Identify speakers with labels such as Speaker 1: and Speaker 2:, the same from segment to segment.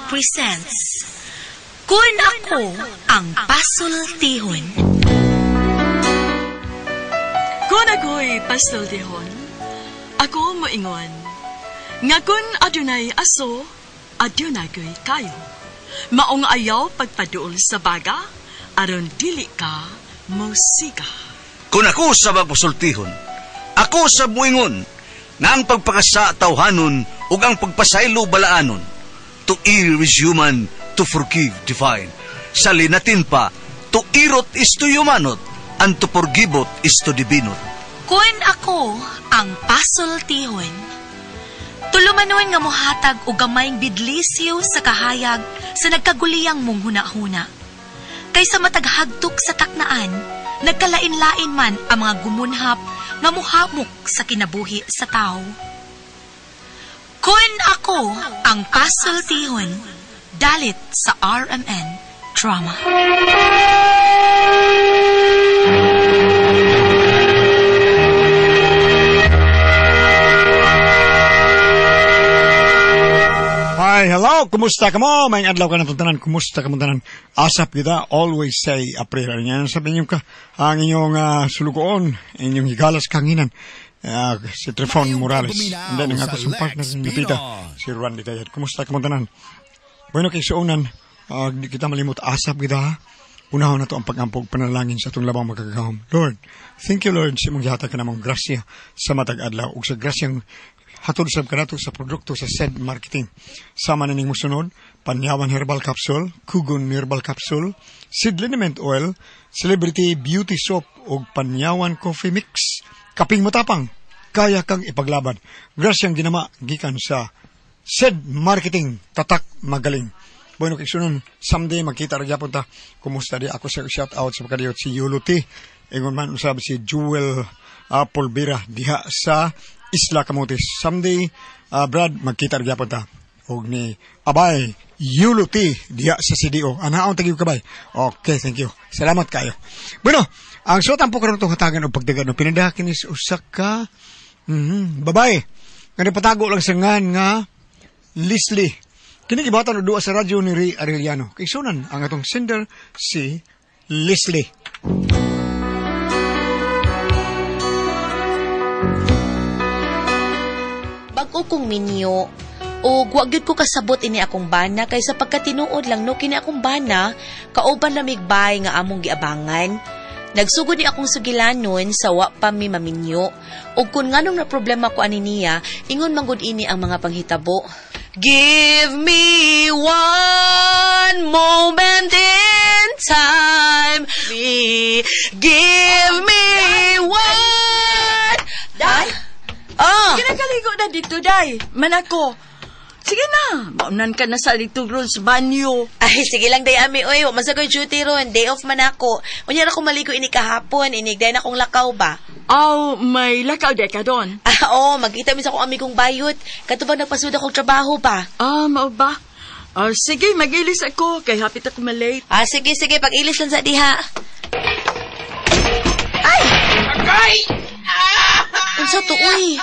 Speaker 1: presents Kun Ako Ang Pasultihon.
Speaker 2: Kun ako'y pasultihon, ako moingon, nga kun adunay aso, adunay ko'y kayo. Maong ayaw pagpaduol sa baga, aron dili ka musika.
Speaker 3: Kung ako sa pasultihon, ako sa buingon, nga ang pagpakasa tawhanon ug ang pagpasaylo balaanon. To err is human, to forgive divine. Sa linatin pa, to irot is to humanot, and to forgivot is to divinot.
Speaker 1: Kun ako ang pasultihon, tulumanon nga mohatag og gamayng bidlisyo sa kahayag sa nagkaguliyang mong huna-huna. Kaysa mataghagtok sa taknaan, nagkalain-lain man ang mga gumunhap nga muhamok sa kinabuhi sa tao. Kun ako ang pasultihon, dalit sa RMN Drama.
Speaker 4: Hi, hello, kumusta ka mo? May adlaw ka na tanan, kumusta ka mo tanan? Asap kita, always say a prayer. Yan, sabi niyo ka, ang inyong sulugoon, inyong higalas kanginan. Si Trifon Morales. And then, ang ako sa partner ni Lupita, si Juan Ditayat. Kumusta ka mo tanan? Bueno, kay suunan, di kita malimot, asap kita, ha? Unahon na to ang pag-ampog panalangin sa itong labang magkagahom. Lord, thank you, Lord, sa mong gihatag ka namang grasya sa matag adlaw ug sa grasyang hatod sa kanato sa produkto sa SED Marketing. Sama na ning musunod, Panyawan Herbal Capsule, Kugon Herbal Capsule, Seed Liniment Oil, Celebrity Beauty Soap ug Panyawan Coffee Mix. Kaping matapang, kaya kang ipaglaban. Grasyang ginama gikan sa SED Marketing, tatak magaling. Bueno, kiksunon, someday magkita rin yapon ta. Kumusta di ako sa shout out sa pagkadiyot si Yuluti. Ingon man usab si Jewel Polvira diha sa Isla Camotes. Someday, Brad, magkita rin yapon ta. Og ni Abay Yuluti diha sa CDO. Anaon tagiw kabay. Okay, thank you. Salamat kayo. Bueno, ang suotan po karon itong hatagan o pagdagan o pinadakin is usak ka babae. Nga patago lang sa ngan nga Leslie. Kini gibatan og duwa sa radyo ni Ray Arellano. Kay sunan ang atong sender si Leslie.
Speaker 5: Bag-o kong minyo o wa gyud ko kasabot ini akong bana kay sa pagkatinuod lang no kini akong bana kauban lamig bay nga among giabangan. Nagsugod ni akong sugilanon sa wa pa mi maminyo. Ug kun nganong na problema ko ani niya, ingon manggod ini ang mga panghitabo. Give me one moment in time. Give me one.
Speaker 2: Day?
Speaker 5: Oh.
Speaker 2: Kinakaligo na dito, Day. Manako. Sige na, maunan ka na sa dito ron sa banyo.
Speaker 5: Ay, sige lang, Day, ami. Uy, masagoy duty ron. Day off man ako. Unyara ko maligo ini kahapon. Inigday na akong lakaw ba?
Speaker 2: Oh, may lakaw day ka doon.
Speaker 5: Oo, magkita mi sa akong amigong bayot. Katubang nagpasuda kong trabaho pa.
Speaker 2: Mao ba? Sige, mag-ilis ako. Kay hapit ako malate.
Speaker 5: Sige, pag-ilis lang sa diha. Ay!
Speaker 3: Agay!
Speaker 5: Unsa to, uy?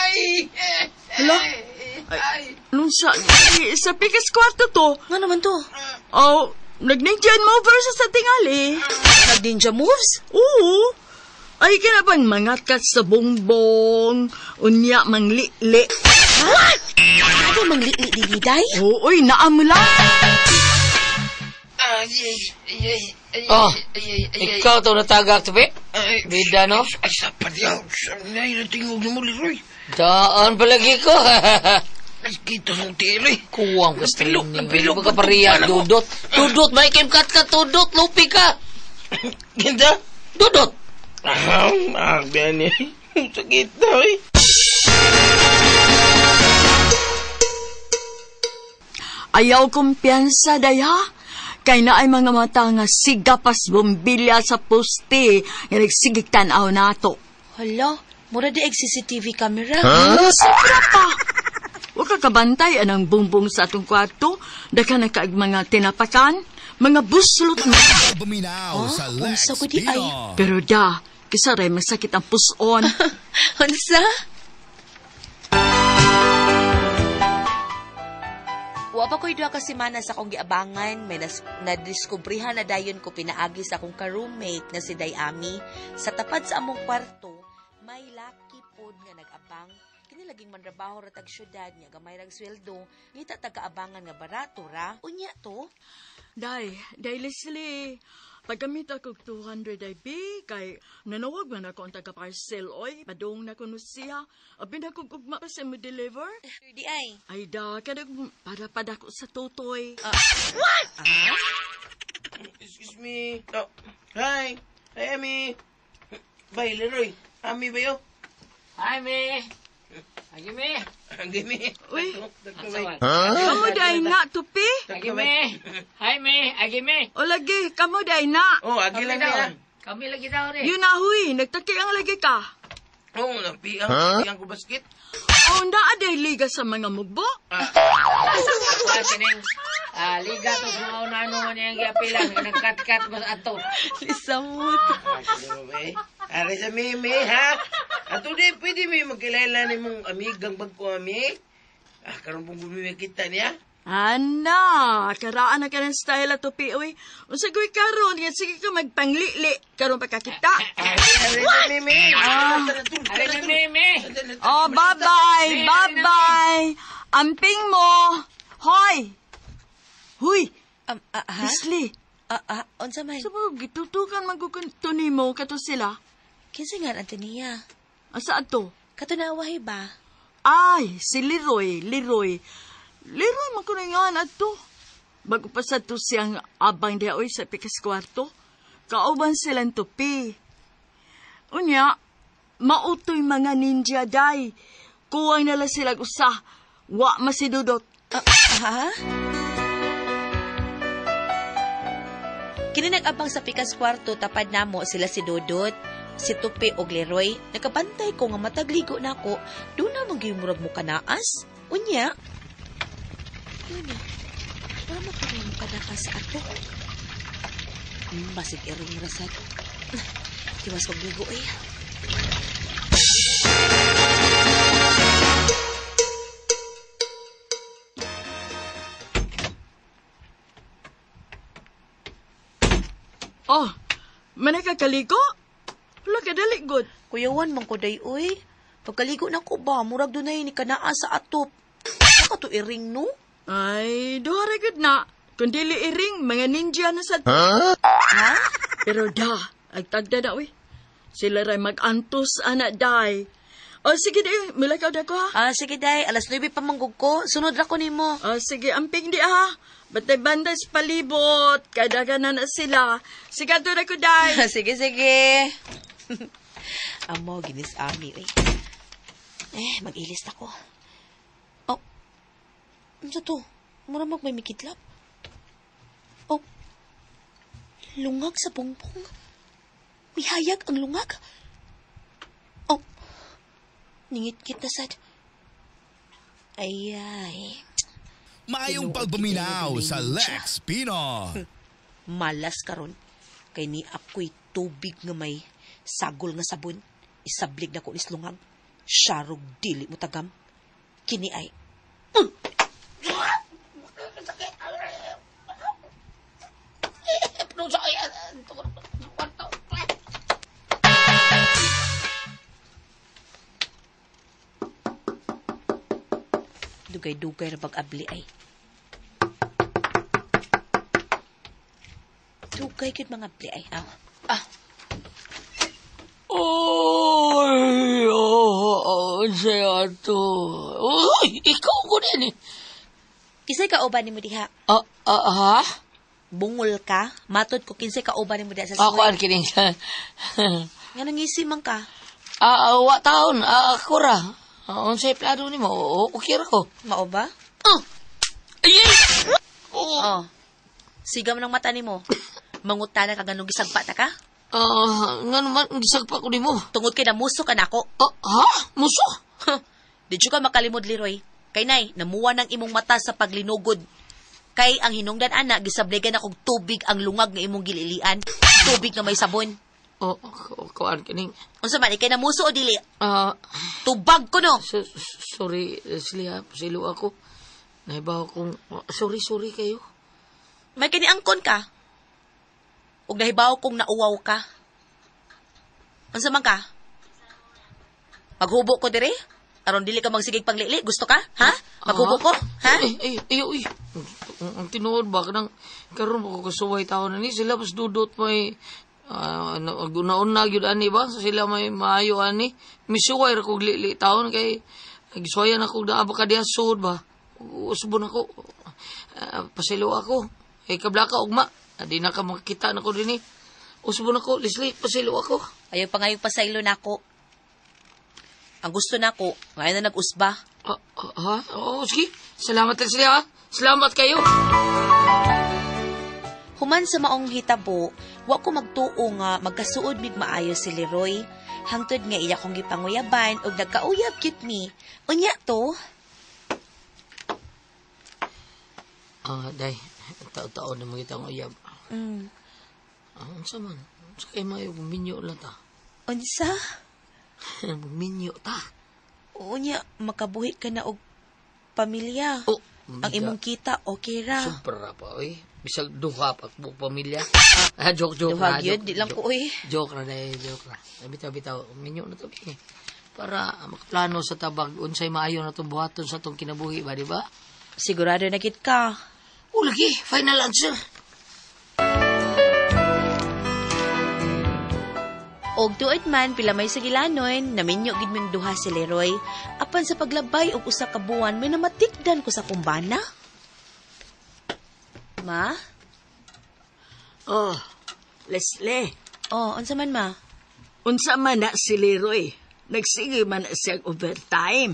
Speaker 2: Hala? Ay, nung sa pikas kwarto to.
Speaker 5: Nga naman to?
Speaker 2: Oh, nag-ninja mover sa tingali.
Speaker 5: Nag-ninja moves?
Speaker 2: Oo. Ay, kinabang mangakat sa bongbong, unya mangli-li.
Speaker 5: What? Ano mangli-li dili, Day?
Speaker 2: Oo, uy, naamula.
Speaker 6: Ikaw to natagak to, be? Bida, no?
Speaker 3: Ay, sa padyaw. Sa ngay na tingog ni mo, Leroy.
Speaker 6: Daan palagi ko.
Speaker 3: Ay, kita mong tili.
Speaker 6: Kuwang ka streaming. Hindi ka pariya, dudot. Dudot, may kimkat ka, dudot. Lupi ka.
Speaker 3: Ganda?
Speaker 6: Dudot.
Speaker 3: Agyan eh. Sakit na eh.
Speaker 2: Ayaw kumpiyansa, Day, ha? Kay na ay mga mata nga sigapas bombilya sa poste nga nagsigig tanaw nato.
Speaker 5: Hala, mura di CCTV camera.
Speaker 2: Sobra pa! Huwag ka kabantay anang bumbong sa atong kwarto. Daka na kaag mga tinapakan, mga buslot na.
Speaker 5: Unsa ko di ay?
Speaker 2: Pero da, kisaray masakit ang puson.
Speaker 5: Unsa? Wa pa ko'y duha ka semana sa akong giabangan, may nadiskubrihan na dayon ko pinaagi sa akong ka-roommate na si Dayami. Sa tapad sa among kwarto, may laki pod nga nag-abang. Kini laging manrabaho ra tag syudad niya, gamay rag sweldo, ngita taga-abangan nga barato ra. Unya to?
Speaker 2: Day Leslie, pagkamit ako 200 IB, kay nanawag man ako ang taga-parcel, oy. Padung na kuno siya. Abin ako gugma pa siya mo deliver.
Speaker 5: Di ay.
Speaker 2: Ay da, kadag para padako sa tutoy.
Speaker 7: Excuse me. Oh, hi. Hi, Ami. Bay, Leroy. Ami ba yo?
Speaker 6: Hi, me. Agime.
Speaker 7: Agimi.
Speaker 2: Uy,
Speaker 6: Asawan.
Speaker 2: kamo day na, tupi?
Speaker 6: Agime. Hi, me. Agime.
Speaker 2: O lagi, kamo day na.
Speaker 7: Oh, agi lang niya.
Speaker 6: Kami lagi daw rin.
Speaker 2: Yun na, huy, nagtaki ang lagi ka.
Speaker 7: Oh, napiang ko basket.
Speaker 2: O, naa day liga sa mga mugbo.
Speaker 6: Kining liga to sa mga unano man yung giapilan. Nagkat-kat mo sa ato.
Speaker 5: Lisamot.
Speaker 7: Ari sa Mimi, ha? Ato di, pwede may magkilala ni mong amigang bagko, Ami. Karoon pong bumimik kita niya.
Speaker 2: Ana, karaan na ka ng style at tupi, uy. Unsa goy karon, yan sige ka magpanglili. Karon pa kakita.
Speaker 7: Ari sa Mimi.
Speaker 6: Ari na, Mimi.
Speaker 2: Oh, bye-bye, bye-bye. Amping mo. Hoy. Huy,
Speaker 5: Ha?
Speaker 2: Leslie.
Speaker 5: Unsa man?
Speaker 2: Sabag, gitutukan magkukunto ni mo kato sila.
Speaker 5: Kinsa nga ang tiniya?
Speaker 2: Asa ato?
Speaker 5: Kato na awahay ba?
Speaker 2: Ay, si Leroy. Leroy man ko na nga ato. Bago pa sa to siyang abang dia oy sa pikas kwarto. Kauban silang tupi. Unya, mautoy mga ninja day. Kuwang nala sila usa. Wa masidudot.
Speaker 5: Ha? Kini nag-abang sa pikas kwarto, tapad namo sila si Dodot, si Tupi og Leroy. Nakabantay ko nga matagligo na ako, doon na magimurag mo kanaas. Unya. Yun na. Wala mo ka rin kanakas sa ato. Basig iring rasad. Tiwas kong ligo eh.
Speaker 2: Oh, manay kaligo? Wala ka dali, good.
Speaker 5: Kuyawan man ko day, uy. Pagkaligo na ko ba, murag doon na ni kanaan sa atop. Saka to iring, no?
Speaker 2: Ay, duhara good na. Kung dili iring, mga ninja na sa...
Speaker 5: Ha?
Speaker 2: Pero da, agtagda na, uy. Sila ray mag-antos, anak, day. O, sige, day, mulakaw na ko, ha?
Speaker 5: Sige day, alas 9 pa manggug ko. Sunod ra ko nimo.
Speaker 2: O, sige, amping di, ha? Batay banday sa palibot. Kadaga na sila. Sigado na ko, day.
Speaker 5: Sige, sige. Amo, ginis ami, uy. Mag-ilis ako. Oh, ano to? Mura may mikitlap. Oh, lungag sa bongbong. May hayag ang lungag. Oh, ningit-kit na sad. Ay.
Speaker 8: Maayong pagbuminaw sa Lex Pino.
Speaker 5: Malas karon. Kay ni ako'y tubig nga may sagol nga sabon. Isablig na ko islungag. Syarog dili mo tagam. Kini ay... Dugay-dugay na pag-abli ay. Dugay yun mga abli ay.
Speaker 6: Siya to. Uy, ikaw ko din eh.
Speaker 5: Kisay ka uban ni mo diha?
Speaker 6: Ha?
Speaker 5: Bungol ka? Matod ko kinsay ka uban ni mo diha sa
Speaker 6: Ako
Speaker 5: suway.
Speaker 6: ang kining sa...
Speaker 5: Nga nangisi man ka?
Speaker 6: Wa taon. Ako ra. Unsay plano ni mo? Okay ra ko.
Speaker 5: Mao ba?
Speaker 6: Ayay!
Speaker 5: Oh. Sigam ng mata ni mo. Mangutana ka ganong gisagpa ta ka?
Speaker 6: Nga naman, gisagpa ko ni mo.
Speaker 5: Tungod kay namuso ka nako.
Speaker 6: Ha? Muso?
Speaker 5: Di ka makalimod, Leroy. Kay nay, namuwa ng imong mata sa paglinugod. Kay ang hinungdan ana, gisabligan akong tubig ang lungag nga imong gililian. Tubig nga may sabon.
Speaker 6: Kuan kining.
Speaker 5: Unsa man, ikay namuso o dili?
Speaker 6: Ah,
Speaker 5: Tubag ko no.
Speaker 6: sorry, Leslie ha. Pasilo ako. Naibaw kong, sorry kayo.
Speaker 5: May kiniangkon ka. Ug nahibaw kong nauwaw ka. Unsa man ka? Maghubo ko dire? Aron dili ka magsigig panglili, gusto ka? Ha? Maghubo ko? Ha?
Speaker 6: Ay. Ang tinuod ba kanang karon ko kasuway taon ni sila pas dudot may nauna gyud ani ba sila may maayo ani misuway ra kog lili taon kay giswayan ako da ba kadiya sud ba usbon ako pasilo ako ay kablaka ugma di na ka makita nako dinhi usbon ako Leslie pasilo ako
Speaker 5: Ayaw pa ngayong pasaylo nako. Ang gusto nako, ngayon na nag-usba.
Speaker 6: Ha? Oo, sige. Salamat Leslie ha. Salamat kayo.
Speaker 5: Human sa maong hitabo, wa ko magtuo nga magkasuod mig maayo si Leroy. Hangtod nga iya kong gipanguyaban og nagkauyab gyud mi. Unya to.
Speaker 6: Day. Tao-tao na mga itang uyab. Unsa man? Unsa kay mayo minyo lang ta?
Speaker 5: Unsa?
Speaker 6: Minyo ta.
Speaker 5: Unya, makabuhi ka na og pamilya.
Speaker 6: Oh,
Speaker 5: ang imong kita, okay ra.
Speaker 6: Sobra pa, oy. Bisag duha pa buong pamilya. Joke
Speaker 5: Duha
Speaker 6: ra.
Speaker 5: gyud, di lang ko, oy.
Speaker 6: Joke ra. Bitaw, minyo na to. Para makaplano sa tabag, unsay maayo na itong buhaton sa itong kinabuhi ba, di ba?
Speaker 5: Sigurado na gid ka.
Speaker 6: Lagi, final answer.
Speaker 5: Og tuod man pila may sagilanon, naminyo gid ming duha si Leroy. Apan sa paglabay og usa ka buwan, may namatikdan ko sa kumbana. Ma?
Speaker 2: Oh, Leslie.
Speaker 5: Oh, unsa man ma?
Speaker 2: Unsa man na si Leroy? Nagsige man na siya overtime.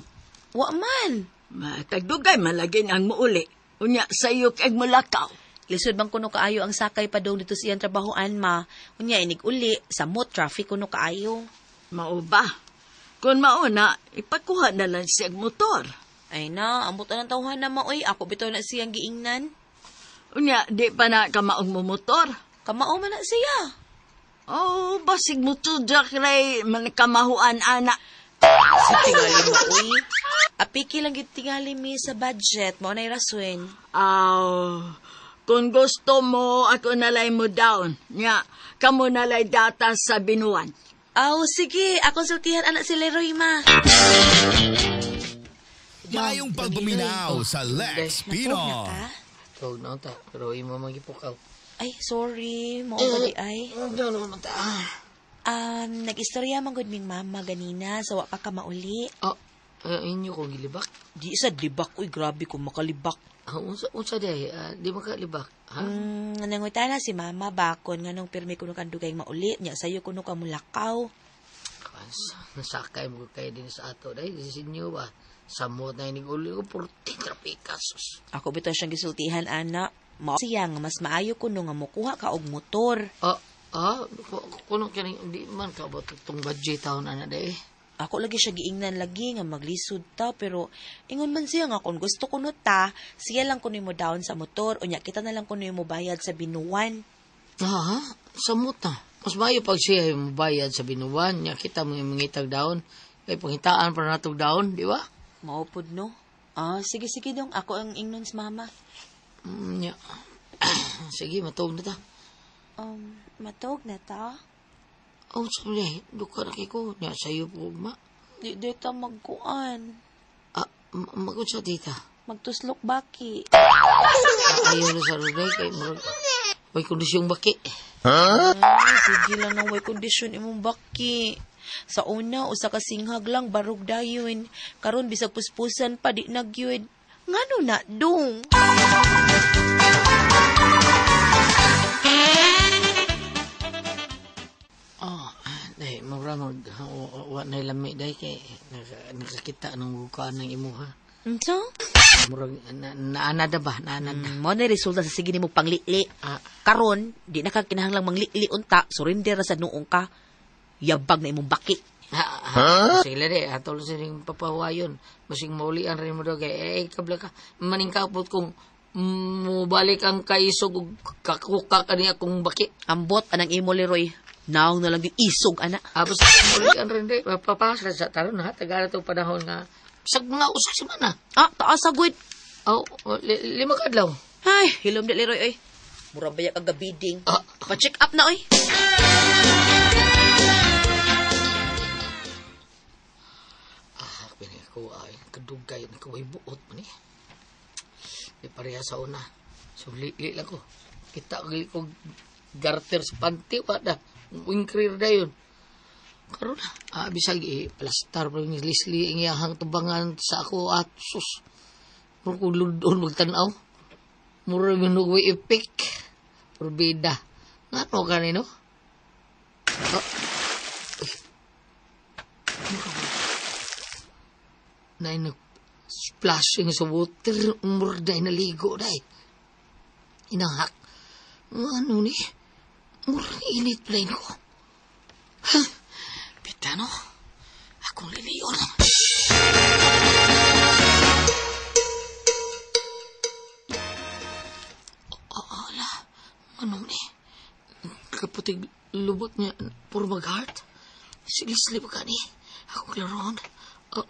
Speaker 5: Wa man.
Speaker 2: Matagdugay man lagi ang muuli. Unya sayo kag mulakaw.
Speaker 5: Lisod bang kuno kaayo ang sakay pa dong dito siyang trabahoan ma. Unya inig uli, samot traffic kuno kaayo.
Speaker 2: Mao ba? Kung mauna, ipakuha na lang siyang motor.
Speaker 5: Ay na, ambot ang tawhan na maoy. Ako bitaw na siyang giingnan.
Speaker 2: Unya, di pa na kamaong mo motor.
Speaker 5: Kamao man na siya.
Speaker 2: Oh, basig mo to, Jack Ray, man kamahuan, anak.
Speaker 5: Sa tingali mo, uy. Apiki lang gid tingali mi sa budget. Mao na'y rason.
Speaker 2: Kung gusto mo, ako nalay mo down. Nya, kamo nalay data sa binuan.
Speaker 5: Sige. Ako sultihan anak si Leroy, ma.
Speaker 8: Mayong pagbuminaw sa Lex Pino.
Speaker 6: Tawag na ta, pero imo magipukaw.
Speaker 5: Ay, sorry. Mao ba di ay?
Speaker 6: Ano naman ta?
Speaker 5: Nag-istorya man gud ming mama ganina. So, wa pa ka mauli.
Speaker 6: Inyo kong gilibak?
Speaker 5: Di sa libak. Uy, grabe kung makalibak.
Speaker 6: Unsa day? Di makalibak? Ha?
Speaker 5: Nangutana si mama bakon nga nung pirmi kuno kandugay mauli. Nya sayo kuno ka mulakaw.
Speaker 6: Nasakay mo kayo din sa ato. Dahil si inyo ba? Samot na inig uli ko 14 trapikasos.
Speaker 5: Ako bitaw siyang gisultihan, anak. Siya nga mas maayo kuno nga mukuha ka og motor.
Speaker 6: Kuno kani di man ka ba itong budget taon ana day?
Speaker 5: Ako lagi siya giingnan lagi nga maglisod ta, pero ingon man siya nga kung gusto kuno ta, siya lang kuno mo down sa motor, unya kita na lang kuno mo bayad sa binuwan.
Speaker 6: Samot na. Mas maayo pag siya mo bayad sa binuwan, nya kita mo mangitag daon. Kay panghitaan para natog daon, di ba?
Speaker 5: Maupod no? Sige dong, ako ang ingnon sa mama.
Speaker 6: Nya. Sige, matog na ta.
Speaker 5: Matog na ta?
Speaker 6: Sabi, duka na ko. Nya, sayo po, ma.
Speaker 5: Di ta magkuan.
Speaker 6: Mag-unsa dita?
Speaker 5: Magtuslok baki.
Speaker 6: Ayaw na sa ruday, kay may kondisyong baki.
Speaker 5: Sige lang na may kondisyon imong baki. Sa una, usa ka singhag lang, barog dayon. Karon bisag puspusan pa, di nagyud. Ngano na, dong?
Speaker 6: Day, maramag, wa na lami, day, kay nakakita ng bukaan ng imuha.
Speaker 5: So?
Speaker 6: Murag, naanada ba? Naanada.
Speaker 5: Mo na resulta sa sige ni mo panglili. Karon, di na ka kinahanglang manglili unta, surrender na sa noong ka. Yabag na imong baki.
Speaker 6: Sila de, atol sa ring papawayon. Masing maulian rin mo daw, kay, kabla ka, maningkapot kung mubalik ang kaisog o kakuka ka niya kung baki.
Speaker 5: Ambot, anang imo, Leroy. Naong na lang yung isog, anak.
Speaker 6: Basta maulian rin de, papapasla sa taron ha, tagala itong panahon nga, sa mga usak si mana.
Speaker 5: Taas agwid.
Speaker 6: Lima ka adlaw.
Speaker 5: Ay, hilom di Leroy, oy. Mura ba yung agabiding? Pa-check up na, oy.
Speaker 6: Pinay ko ay kadugay na kaway buot man eh. Di pareha sa una. So, li lang ko. Kita ko garter sa panty, wala. Wing career na yun. Karoon na. Bisag plastar pa yung Leslie ang iyahang tubangan sa ako at sus. Mura ko doon magtanaw. Mura yung nugway epic. Purbida. Nga no kanino? Na nag-splashing sa water, umurday na ligo, day. Inahak. Ano ni? Murang init plain ko. Ha? Pitano? Akong liliyon. Ala, ano ni? Kaputig lubot niya, puro mag-heart. Silisli ba ka ni? Akong klaron.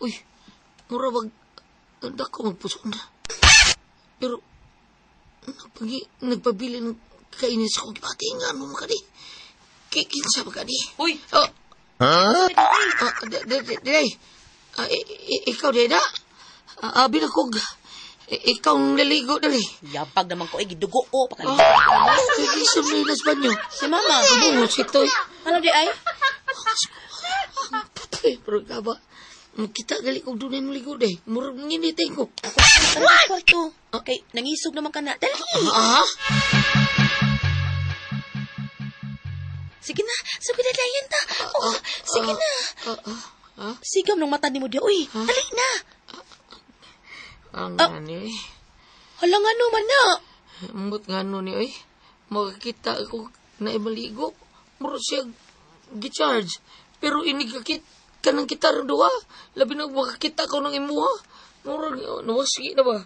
Speaker 6: Uy. Mura wag dako magpuson. Pero nagpabili ng kainis ko gibati nga ano makadi. Kay kinsa ba kadi?
Speaker 5: Uy.
Speaker 6: Day. Ikaw Deda. Binakog. Ikaw ang naligo dali.
Speaker 5: Yapag naman ko gidugo o pakali.
Speaker 6: Isip na ilas ba nyo?
Speaker 5: Si Mama.
Speaker 6: Ano si Toy?
Speaker 5: Ano di ay?
Speaker 6: Patay, pero ka ba? Kita gali kong dunay maligo day. Murag nginitin ko.
Speaker 5: Ako sa kwarto. Okay, nangisog naman ka na. Dali. Sige na. Sige na, dayan ta. Sige na. Sigam ng mata ni mo di. Uy, dali na.
Speaker 6: Ang gani.
Speaker 5: Hala nga naman na.
Speaker 6: Ambot nga no ni, oy. Makakita ako na maligo. Murag siya gicharge. Pero inigakit kanang kita rin doha. Labi na makakita ko ng imuha. Murag, nawasigi na ba?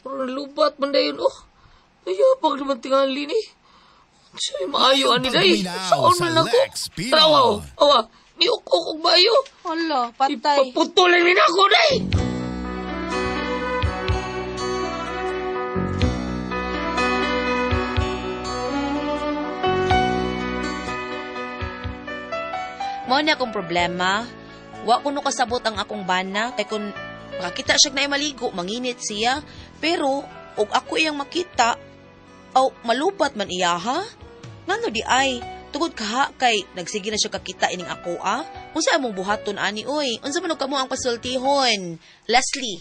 Speaker 6: Murag lubat man dayon. Ayapag naman tingali ni. Sa'yo maayo ani day. Saan man ako? Trawaw. Ni ukok bayo.
Speaker 5: Hala, patay.
Speaker 6: Ipaputulin min ako day.
Speaker 5: Mo na akong problema. Wa ko no kasabot ang akong bana kay kun makakita siya na maligo, manginit siya. Pero og ako iyang makita, malupat man iya ha? Ngano di ay tugod kaha kay nagsige na siya kakita ining ako Unsa among buhaton ani oy? Unsa man og kamo ang pasultihon? Leslie.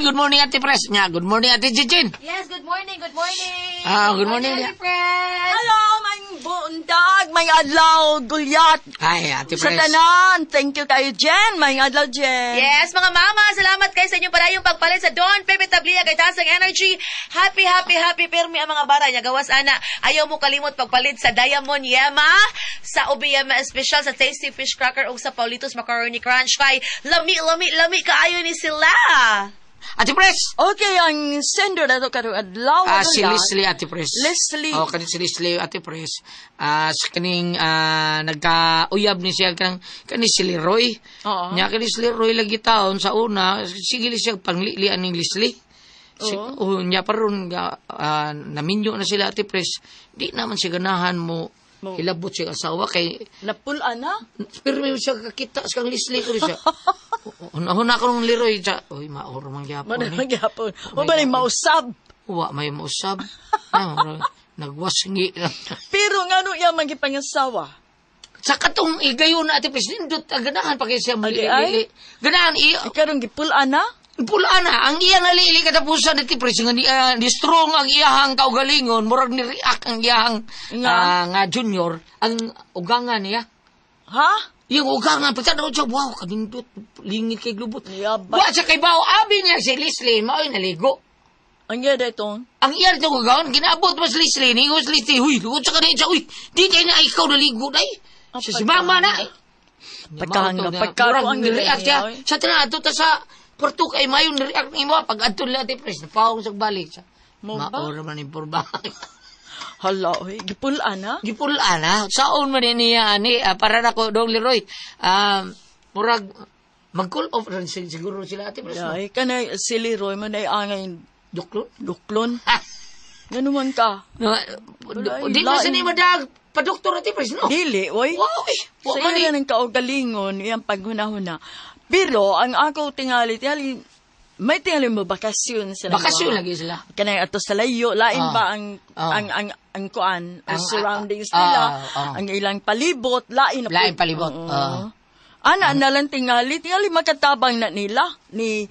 Speaker 6: Good morning, Ate Pres. Good morning, Ate Jijin.
Speaker 5: Yes, good morning, good morning.
Speaker 6: Good morning,
Speaker 5: Ate Pres.
Speaker 2: Hello, may bundag, may adlaw, gulyat.
Speaker 6: Ay, Ate
Speaker 2: Sa
Speaker 6: Pres.
Speaker 2: tanan, thank you kayo, Jen. May adlaw, Jen.
Speaker 5: Yes, mga mama, salamat kayo sa inyong parayong pagpalit sa Don Pepe Tablia kay Tasang Energy. Happy Permi ang mga bara niya. Gawas, ana, ayaw mo kalimot pagpalit sa Diamond Yema, sa Ubi Yema Special, sa Tasty Fish Cracker, o sa Paulitos Macaroni Crunch. Kay lami kaayo ni sila.
Speaker 6: Ate Pres.
Speaker 2: Okay, ang sender na ito karong adlaw.
Speaker 6: Si Leslie, Ate Pres.
Speaker 2: Leslie.
Speaker 6: Kanin si Leslie, Ate Pres. Sa kaning nagka-uyab ni siya kanin si Leroy.
Speaker 2: Oo.
Speaker 6: Nya kanin si Leroy lagi taon sa una, sige siya panglilian ng Leslie. Nya paron naminyo na sila, Ate Pres. Di naman siya ganahan mo hilabot siya asawa kay
Speaker 2: Napulaan na?
Speaker 6: pero may siya kakita sa kang Leslie ko siya. Una ko ng Leroy siya. Uy, maoro mang gyapon.
Speaker 2: Magyapon. O ba mausab?
Speaker 6: Wa may mausab. Nagwasngi lang.
Speaker 2: Pero nga no yung magipangasawa?
Speaker 6: Sa katong igayon na Ate Pres, nindot ganahan pa kayo siya
Speaker 2: Ay?
Speaker 6: malili. Ganahan
Speaker 2: Karong gipulaan na?
Speaker 6: pulaan na, ang iyang nalili katapusan ni Tipres, nga ni strong ang iyahang kaugalingon, murag ni react ang iyahang nga junior, ang ugangan niya.
Speaker 2: Ha?
Speaker 6: Yung ugangan, pagkano siya, wow, kanindot, lingit kay glubot.
Speaker 2: Yabay.
Speaker 6: Wa siya kay bao, abi niya si Leslie, mao'y naligo.
Speaker 2: Ang yada itong?
Speaker 6: Ang iyang itong ugangan, ginabot mas Leslie, ningos Leslie, huy, lugod sa kanina siya, huy, di tayo na ikaw naligo, day. Siya si mama na.
Speaker 2: Pagkahanga,
Speaker 6: ang react siya. Sa tinato ta sa Porto kay mayon react ni mo pag adto la Tipres napawong sa balik sa
Speaker 2: Mo ba?
Speaker 6: Maura man imporma.
Speaker 2: Hala, gipulaan ha?
Speaker 6: Gipulaan ha. Saon man niya ani para nako Dong Leroy. Murag mag-call off rin siguro sila ate.
Speaker 2: Ay, kanay si Leroy man ay angay duklon.
Speaker 6: Ha.
Speaker 2: Ganuman ka.
Speaker 6: Di ba sa ni madag pa-doktor ate pres no?
Speaker 2: Dili, oy.
Speaker 6: Wow,
Speaker 2: Sa iya ng kaugalingon, iyang paghunahuna. Pero, ang ako tingali, may tingali mo bakasyon sila.
Speaker 6: Bakasyon lagi sila.
Speaker 2: Kanay ato sa layo, lain ba ang kuan, ang surroundings nila, ang ilang palibot, lain
Speaker 6: palibot.
Speaker 2: Ana nalang tingali makatabang na nila ni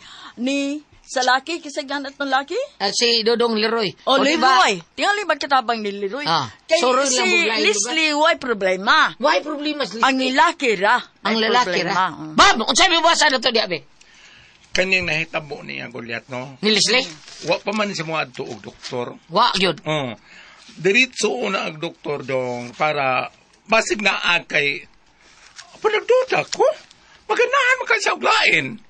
Speaker 2: sa laki, kisagyan at ng laki?
Speaker 6: Si Dodong Leroy.
Speaker 2: Leroy. Tingali magkatabang ni Leroy. Kay si Leslie, why problema?
Speaker 6: Why problema, Leslie?
Speaker 2: Ang lalaki ra.
Speaker 6: Ang lalaki ra. Bab, kung sabi mo ba sa to di abi?
Speaker 9: Kanyang nahitabo niya Goliath, no?
Speaker 6: Ni Leslie?
Speaker 9: Wa pa man si mga tuog doktor.
Speaker 6: Wa, yun.
Speaker 9: Diritso una ang doktor dong para basig na kay panagduda ko. Maganahan mo kasi uglain.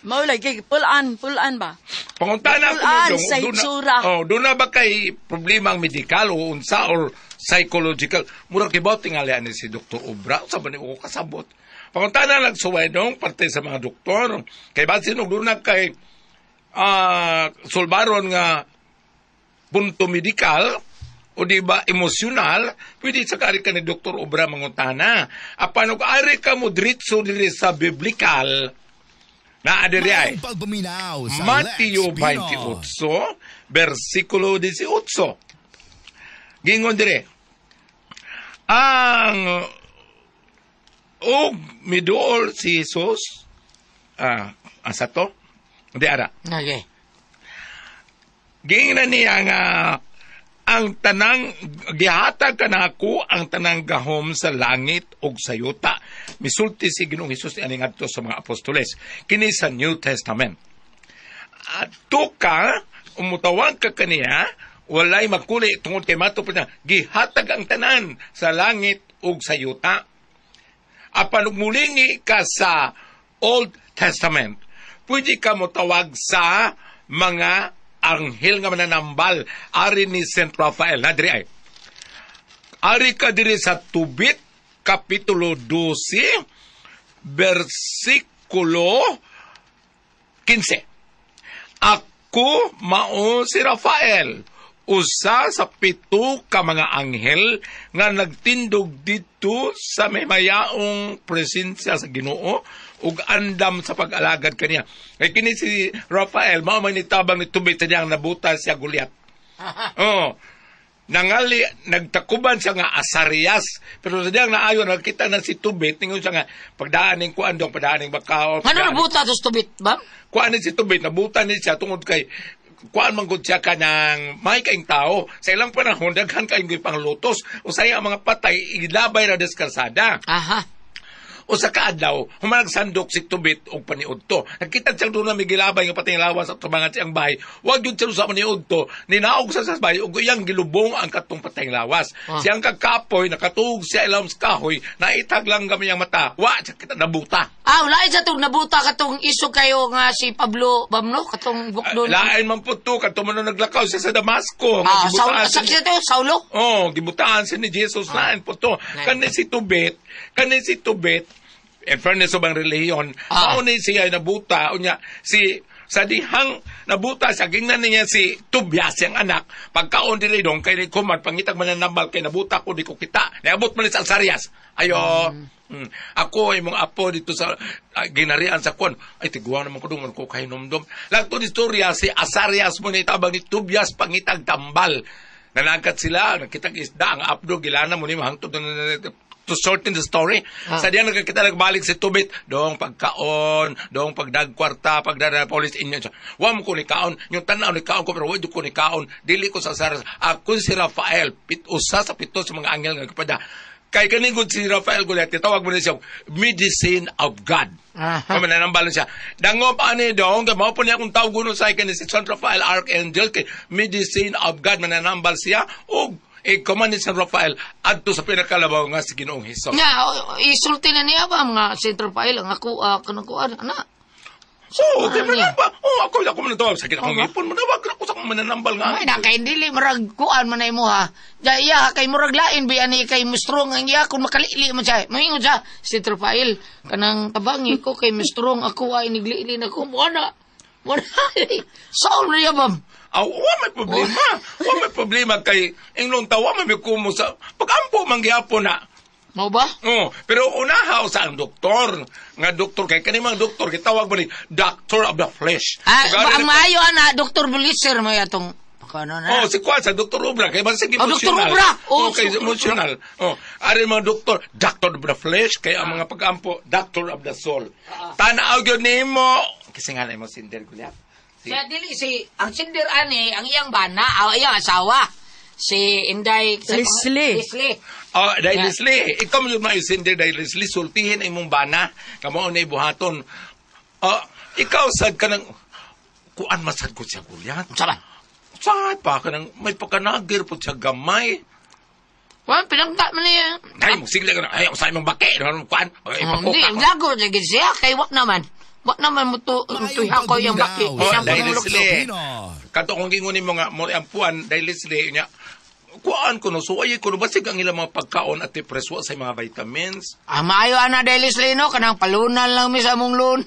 Speaker 2: Maulay, pulaan ba?
Speaker 9: Pangutana
Speaker 2: pulaan sa itsura.
Speaker 9: Doon na ba kay problema ang medikal o unsa or psychological? Murag kibaw tingali ni si Dr. Obra. Sabi ni ko kasabot. Pangutana lang suway dong parte sa mga doktor. Kay ba sinog doon na kay sulbaron nga punto medikal o di ba emosyonal, pwede sa kari ka ni Dr. Obra mangutana. Apan og ari ka mo diretso diri sa biblikal na adiri ay Mateo 28 versikulo 18. Gingon dire ang miduol si Jesus asa to? Hindi ara.
Speaker 6: Okay.
Speaker 9: Gingon niya nga ang tanang gihatag kanako ang tanang gahom sa langit ug sa yuta. Misulti si Ginoong Hesus ani ngadto sa mga apostoles kini sa New Testament. At ka umutawag ka kaniya walay makuli tungod kay mato pa na gihatag ang tanan sa langit ug sa yuta. Apan ug mulingi ka sa Old Testament, pwede ka motawag sa mga anghel nga mananambal ari ni Saint Raphael na diri ay ari ka diri sa Tubit kapitulo 12 versikulo 15. Ako mao si Raphael, usa sa 7 ka mga anghel nga nagtindog dito sa may mayaong presensya sa Ginoo ug andam sa pag-alagad kaniya. Kay kini si Raphael mao man nitabang ni Tubit niyang nabuta siya Goliath. Nangali nagtakuban siya nga Asarias, pero sa diyang naayon nakita na si Tubit ningon siya nga pagdaaning kuan dong pagdaaning bakaw.
Speaker 6: Ano nabuta to Tubit ba?
Speaker 9: Kuan ni si Tubit nabuta ni siya tungod kay kuan man gud siya kanang may kaing tao sa ilang panahon daghan kaayong panglutos usay ang mga patay ilabay ra deskalsada. O sa kaadlaw, humanag sandok si Tubit o paniudto. Nakita siya doon na may gilabay ng patay lawas at tumangat siyang bahay. Huwag yun siya sa paniudto. Ninaog sa bahay o iyang gilubong ang katong patay lawas. Siyang kakapoy, nakatuog siya ilang kahoy, naitag lang kami ang mata. Siya kita nabuta.
Speaker 6: Wala siya itong nabuta katong iso kayo nga si Pablo Bamno, katong bukdon.
Speaker 9: Lain man po ito, katong man naglakaw siya sa Damasco.
Speaker 6: Sakit ito, Saulo?
Speaker 9: Gibutaan siya ni Jesus lain po ito. Kanin si Tubit, in fairness of ang reliyon, maunay siya nabuta, unya, sa dihang nabuta siya, gingnan niya si Tobias, yung anak, pagkaon din dong, kay ni Kuman, pangitag mananambal, kay nabuta ko, di ko kita, naabot man sa Asarias, ako ay mga apo dito sa ginarian sa Kuan, ay tiguan naman ko doon, ko kay numdum, lagto di storya, si Asarias mo na itabang ni Tobias, pangitag tambal, nanagat sila, nakitag isda, ang apdo, gilana mo ni mahangtod to shorten the story. Sa diyan nagkita nagbalik si Tubit, dong pagkaon, dong pagdagkwarta, pagdara police inyo. Wa mo ko ni kaon, yung tanaw ni kaon ko pero wa ko ni kaon. Dili ko sa Saras. Ako si Raphael, usa sa 7 sa mga anghel nga kapada. Kay kaningod si Raphael Goliath, tawag mo na siya medicine of God. Kami nanambalan siya. Dango pa ani dong, mao po niya kung tawag kuno sa ikan si Saint Raphael Archangel, kay medicine of God mananambal siya o kuman ni San Rafael adto sa pinakalabaw nga si Ginoong Hesus.
Speaker 6: Isulti na niya ba mga Saint Rafael ang ako kanang kuan ana.
Speaker 9: Oo, kaya ba? Ako man ito. Sakit akong ipon. Manawag ako sa mananambal nga.
Speaker 6: Ay, na kay dili murag kuan man ay mo ha. Iya kay murag lain bi ani kay mistrong ang iya kun makalili man siya. Moingon siya, si Tropail kanang tabangi ko kay mistrong ako ay niglili na ko mo na. Saul niya bam.
Speaker 9: Wa may problema. Wa may problema kay inglong tawa may kumo sa pagampo mangyapon na.
Speaker 6: Mo ba?
Speaker 9: Pero unahaw sa ang doktor. Nga doktor, kay kanimang doktor, kitawag mo ni Doctor of the Flesh.
Speaker 6: Ang maayo na, Dr. Bulisser mo yatong,
Speaker 9: si Kwan sa Dr. Ubra, kay masig
Speaker 6: Dr.
Speaker 9: emotional.
Speaker 6: Ubra!
Speaker 9: Kay emotional. Ari mga doktor, Doctor of the Flesh, kay ang mga pag-ampo, Doctor of the Soul. Tanaw yun ni mo. Kasi nga na mo sinder gulyap.
Speaker 6: Siya dili, ang sinder ani, ang iyang bana, ang iyang asawa. Si Inday...
Speaker 2: Leslie.
Speaker 9: Dahil Leslie, ikaw mo yung maisindir dahil Leslie, sultihin ang mong bana, kamo na ibuhaton. Ikaw sad ka ng, kuan masad ko siya gulyat.
Speaker 6: Saan?
Speaker 9: Saan pa ka ng, may pagkanagir po siya gamay.
Speaker 6: Kuan, pinangta mo niya.
Speaker 9: Ay, magsigla ka na, ayaw sa imong baki. Kuan,
Speaker 6: hindi, lago, siya, kay wak naman. Wak naman mo to, tuya ko yung baki.
Speaker 9: Dahil Leslie, kato kong gingunin mo nga, mo ang puan, dahil Leslie, niya, kuan ko no, so ay ko no, basig ang ilang mga pagkaon at ipreswa sa mga vitamins.
Speaker 6: Maayo ana Delis Lino, kanang palunan lang mi sa mong loon.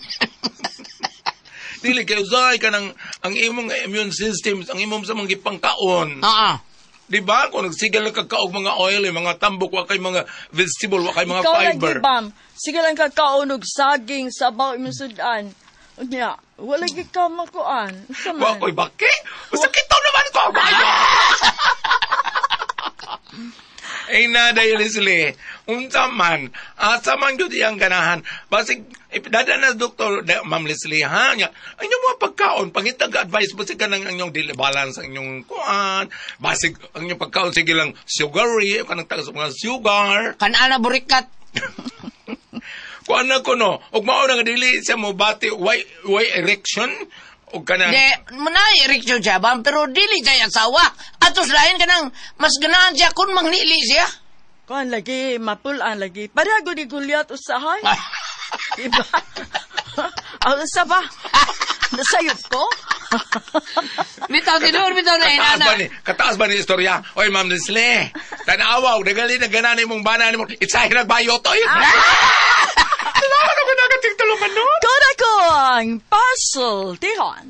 Speaker 9: Dili kayo zay ka ng, ang imong immune system, ang imong sa mga pangkaon. Di ba? Kung nagsigal lang kakaog mga oil, mga tambok, wakay mga vegetable, wakay mga fiber.
Speaker 2: Ikaw lagi, sige lang kakaonog saging, sabaw, imasudan. Unya, wala ka makuan.
Speaker 9: Wakoy baki? Sakitaw naman ko! Ay na dahil Leslie, unsa man yun iyang ganahan. Basig, dada na doktor, Ma'am Leslie, ha? Ang inyong mga pagkaon, pangitag advice, basig ka ng inyong daily balance, ang inyong kuan, basig, ang inyong pagkaon, sige lang, sugary, kanang tagas mga sugar.
Speaker 6: Kanana burikat.
Speaker 9: Kuan na ko, no? Ug mao na nga dili siya mo bati, why erection? O kanang...
Speaker 6: Manay-erection siya, pero dili siya asawa. Atos lain ka nang mas ganahan siya kung mangnili siya.
Speaker 2: Kuan lagi, mapulaan lagi. Parago di gulyat usahay. Diba? Sa ba? Nasayot ko?
Speaker 6: Bitaw na inana.
Speaker 9: Kataas ba ni istorya? Oy, Ma'am Leslie, tanawaw, nagali na ganahan mong bana mo. Itsahin nagbayo to. Ano ka nagating tulungan nun?
Speaker 2: Kona ko ang puzzle, Tihon.